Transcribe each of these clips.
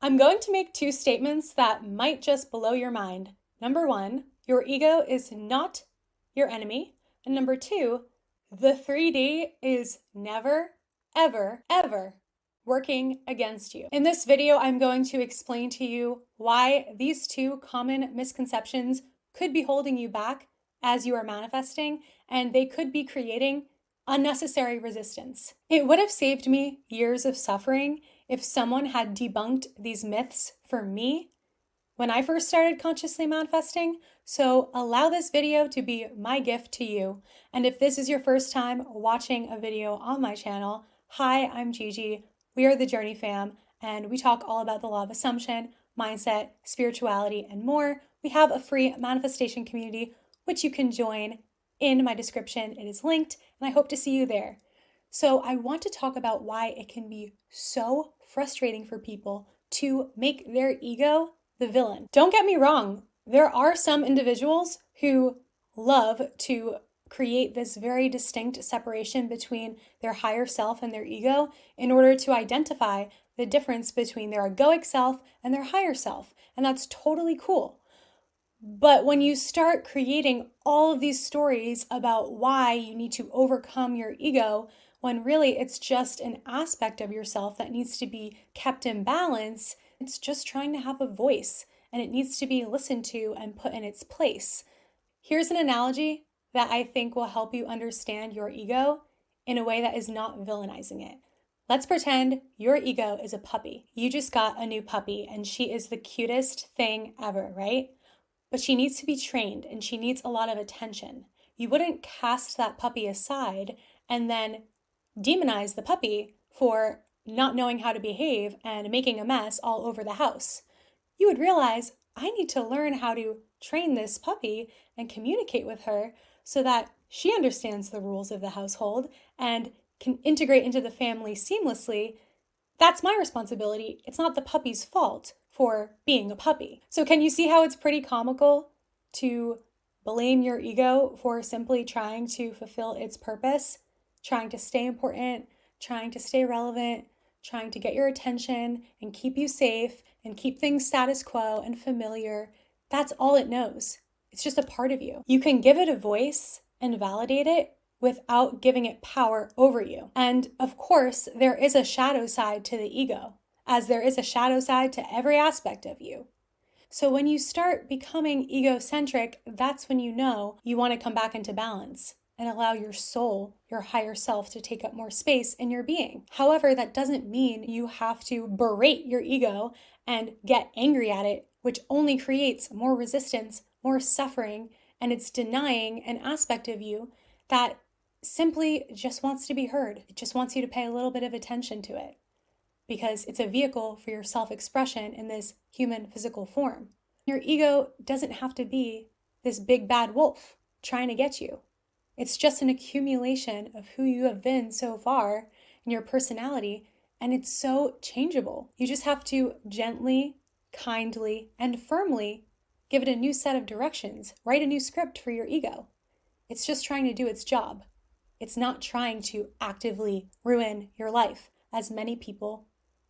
I'm going to make two statements that might just blow your mind. Number one, your ego is not your enemy. And number two, the 3D is never, ever, ever working against you. In this video, I'm going to explain to you why these two common misconceptions could be holding you back as you are manifesting, and they could be creating unnecessary resistance. It would have saved me years of suffering if someone had debunked these myths for me when I first started consciously manifesting. So allow this video to be my gift to you. And if this is your first time watching a video on my channel, hi, I'm Gigi. We are the Journey Fam, and we talk all about the law of assumption, mindset, spirituality, and more. We have a free manifestation community, which you can join in my description. It is linked, and I hope to see you there. So I want to talk about why it can be so frustrating for people to make their ego the villain. Don't get me wrong, there are some individuals who love to create this very distinct separation between their higher self and their ego in order to identify the difference between their egoic self and their higher self. And that's totally cool. But when you start creating all of these stories about why you need to overcome your ego, when really it's just an aspect of yourself that needs to be kept in balance, it's just trying to have a voice and it needs to be listened to and put in its place. Here's an analogy that I think will help you understand your ego in a way that is not villainizing it. Let's pretend your ego is a puppy. You just got a new puppy and she is the cutest thing ever, right? But she needs to be trained and she needs a lot of attention. You wouldn't cast that puppy aside and then demonize the puppy for not knowing how to behave and making a mess all over the house. You would realize, I need to learn how to train this puppy and communicate with her so that she understands the rules of the household and can integrate into the family seamlessly. That's my responsibility. It's not the puppy's fault for being a puppy. So can you see how it's pretty comical to blame your ego for simply trying to fulfill its purpose, trying to stay important, trying to stay relevant, trying to get your attention and keep you safe and keep things status quo and familiar? That's all it knows. It's just a part of you. You can give it a voice and validate it without giving it power over you. And of course, there is a shadow side to the ego, as there is a shadow side to every aspect of you. So when you start becoming egocentric, that's when you know you want to come back into balance and allow your soul, your higher self, to take up more space in your being. However, that doesn't mean you have to berate your ego and get angry at it, which only creates more resistance, more suffering, and it's denying an aspect of you that simply just wants to be heard. It just wants you to pay a little bit of attention to it because it's a vehicle for your self-expression in this human physical form. Your ego doesn't have to be this big bad wolf trying to get you. It's just an accumulation of who you have been so far in your personality, and it's so changeable. You just have to gently, kindly, and firmly give it a new set of directions. Write a new script for your ego. It's just trying to do its job. It's not trying to actively ruin your life, as many people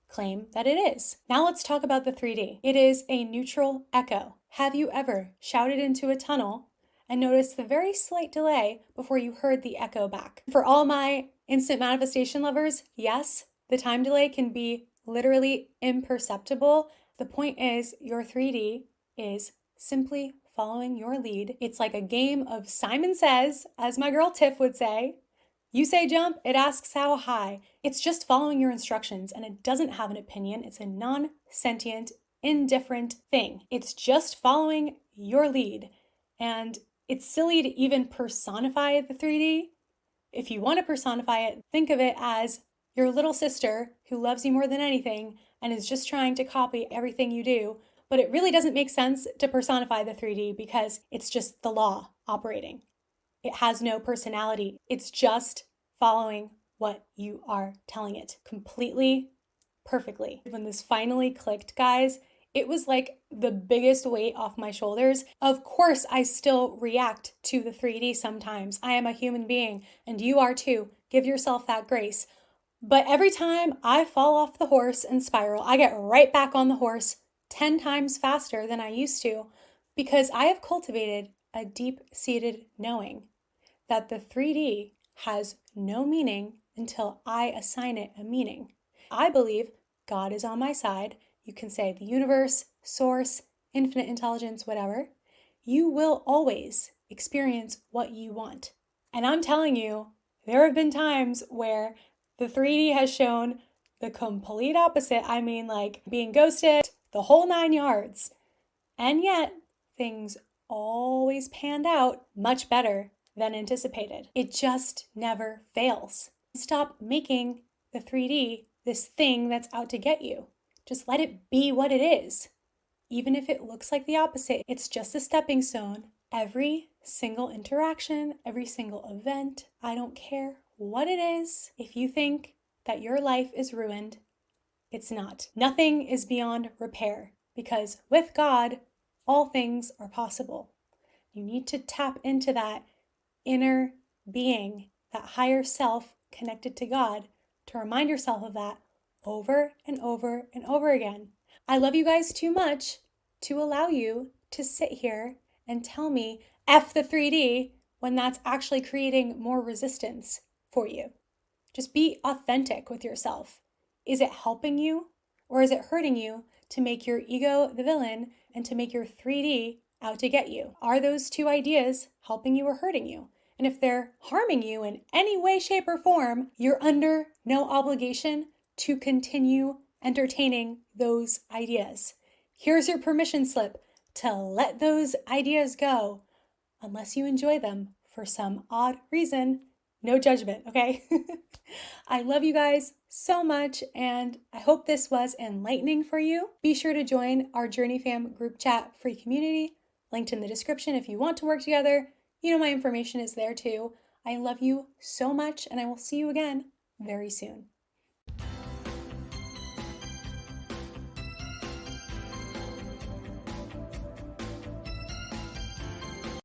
claim that it is. Now let's talk about the 3D. It is a neutral echo. Have you ever shouted into a tunnel and noticed the very slight delay before you heard the echo back? For all my instant manifestation lovers, yes, the time delay can be literally imperceptible. The point is, your 3D is simply following your lead. It's like a game of Simon Says, as my girl Tiff would say. You say jump, it asks how high. It's just following your instructions, and it doesn't have an opinion. It's a non-sentient, indifferent thing. It's just following your lead. And it's silly to even personify the 3D. If you want to personify it, think of it as your little sister who loves you more than anything and is just trying to copy everything you do. But it really doesn't make sense to personify the 3D because it's just the law operating. It has no personality. It's just following what you are telling it completely, perfectly. When this finally clicked, guys, it was like the biggest weight off my shoulders. Of course, I still react to the 3D sometimes. I am a human being, and you are too. Give yourself that grace. But every time I fall off the horse and spiral, I get right back on the horse 10 times faster than I used to because I have cultivated a deep-seated knowing that the 3D has no meaning until I assign it a meaning. I believe God is on my side. You can say the universe, source, infinite intelligence, whatever. You will always experience what you want. And I'm telling you, there have been times where the 3D has shown the complete opposite. I mean, like being ghosted, the whole 9 yards. And yet, things always panned out much better than anticipated. It just never fails. Stop making the 3D this thing that's out to get you. Just let it be what it is. Even if it looks like the opposite, it's just a stepping stone. Every single interaction, every single event, I don't care what it is. If you think that your life is ruined, it's not. Nothing is beyond repair because with God, all things are possible. You need to tap into that inner being, that higher self connected to God, to remind yourself of that over and over and over again. I love you guys too much to allow you to sit here and tell me F the 3D when that's actually creating more resistance for you. Just be authentic with yourself. Is it helping you or is it hurting you to make your ego the villain and to make your 3D out to get you? Are those two ideas helping you or hurting you? And if they're harming you in any way, shape, or form, you're under no obligation to continue entertaining those ideas. Here's your permission slip to let those ideas go, unless you enjoy them for some odd reason. No judgment, okay? I love you guys so much, and I hope this was enlightening for you. Be sure to join our Journey Fam group chat free community, linked in the description if you want to work together. You know my information is there too. I love you so much, and I will see you again very soon.